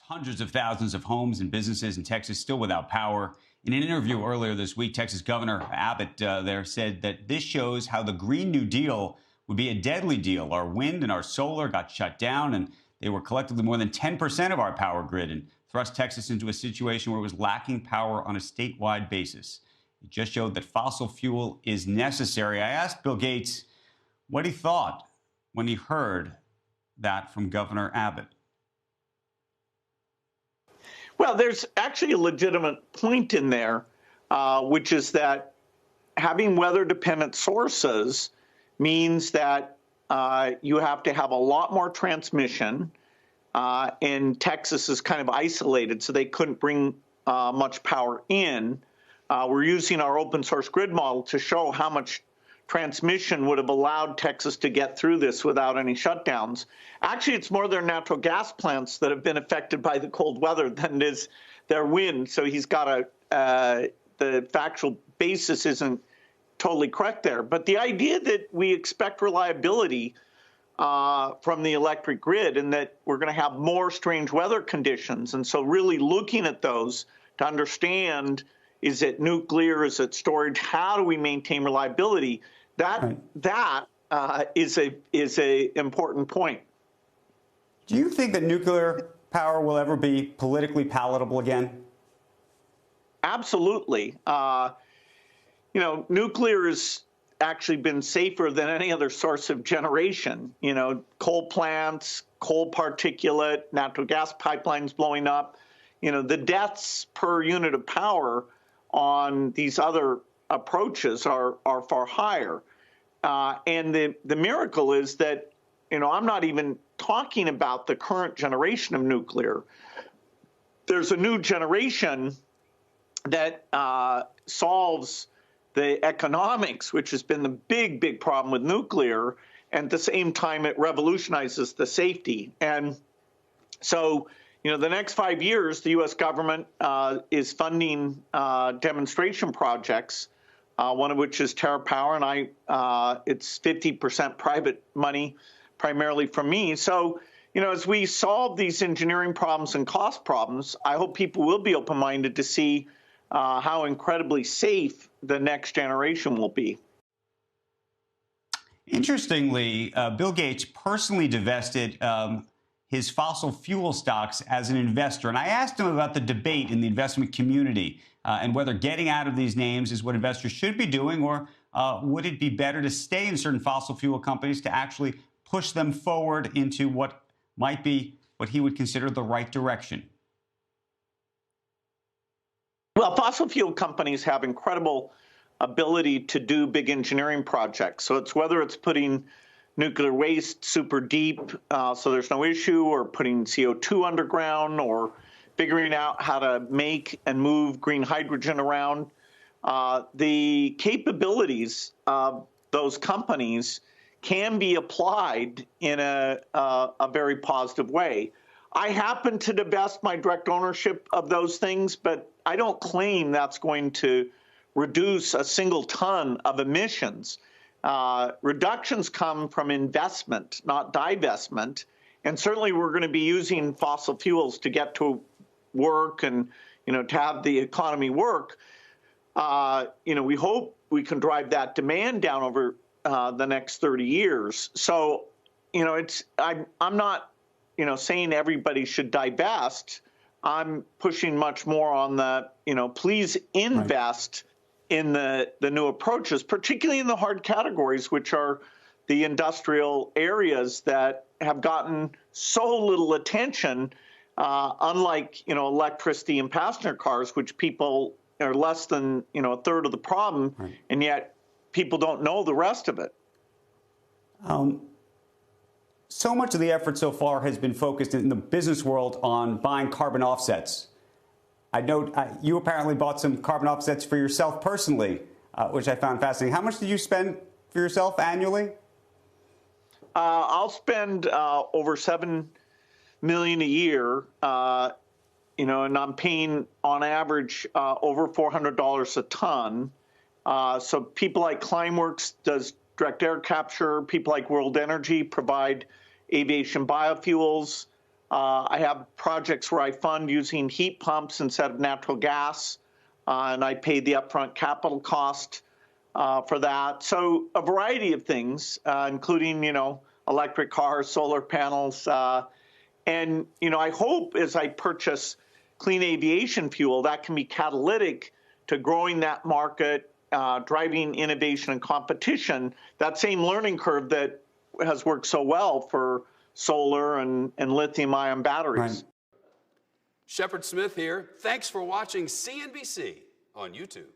Hundreds of thousands of homes and businesses in Texas still without power. In an interview earlier this week, Texas Governor Abbott there said that this shows how the Green New Deal would be a deadly deal. Our wind and our solar got shut down, and they were collectively more than 10% of our power grid, and thrust Texas into a situation where it was lacking power on a statewide basis. It just showed that fossil fuel is necessary. I asked Bill Gates what he thought when he heard that from Governor Abbott. Well, there's actually a legitimate point in there, which is that having weather-dependent sources means that you have to have a lot more transmission, and Texas is kind of isolated, so they couldn't bring much power in. We're using our open-source grid model to show how much transmission would have allowed Texas to get through this without any shutdowns. Actually, it's more their natural gas plants that have been affected by the cold weather than it is their wind. So he's got the factual basis isn't totally correct there. But the idea that we expect reliability from the electric grid and that we're going to have more strange weather conditions. And so really looking at those to understand, is it nuclear? Is it storage? How do we maintain reliability? That is a important point. Do you think that nuclear power will ever be politically palatable again? Absolutely. Nuclear has actually been safer than any other source of generation. Coal plants, coal particulate, natural gas pipelines blowing up. The deaths per unit of power on these other approaches are far higher. And the miracle is that, I'm not even talking about the current generation of nuclear. There's a new generation that solves the economics, which has been the big problem with nuclear. And at the same time, it revolutionizes the safety. And so, the next 5 years, the U.S. government is funding demonstration projects, one of which is TerraPower, and it's 50% private money, primarily from me. So, as we solve these engineering problems and cost problems, I hope people will be open-minded to see how incredibly safe the next generation will be. Interestingly, Bill Gates personally divested his fossil fuel stocks as an investor. And I asked him about the debate in the investment community and whether getting out of these names is what investors should be doing, or would it be better to stay in certain fossil fuel companies to actually push them forward into what might be what he would consider the right direction? Well, fossil fuel companies have incredible ability to do big engineering projects. So it's whether it's putting nuclear waste super deep so there's no issue, or putting CO2 underground, or figuring out how to make and move green hydrogen around. The capabilities of those companies can be applied in a very positive way. I happen to divest my direct ownership of those things, but I don't claim that's going to reduce a single ton of emissions. Reductions come from investment, not divestment. And certainly we're going to be using fossil fuels to get to work and, to have the economy work. We hope we can drive that demand down over the next 30 years. So, I'm not, saying everybody should divest. I'm pushing much more on the, please invest in the new approaches, particularly in the hard categories, which are the industrial areas that have gotten so little attention, unlike, electricity and passenger cars, which people are less than, a third of the problem, and yet people don't know the rest of it. So much of the effort so far has been focused in the business world on buying carbon offsets. I note you apparently bought some carbon offsets for yourself personally, which I found fascinating. How much did you spend for yourself annually? I'll spend over $7 million a year, and I'm paying on average over $400 a ton. So people like Climeworks does direct air capture. People like World Energy provide aviation biofuels. I have projects where I fund using heat pumps instead of natural gas, and I pay the upfront capital cost for that. So a variety of things, including, electric cars, solar panels. And, I hope as I purchase clean aviation fuel, that can be catalytic to growing that market, driving innovation and competition, that same learning curve that has worked so well for solar and lithium-ion batteries. Right. Shepard Smith here. Thanks for watching CNBC on YouTube.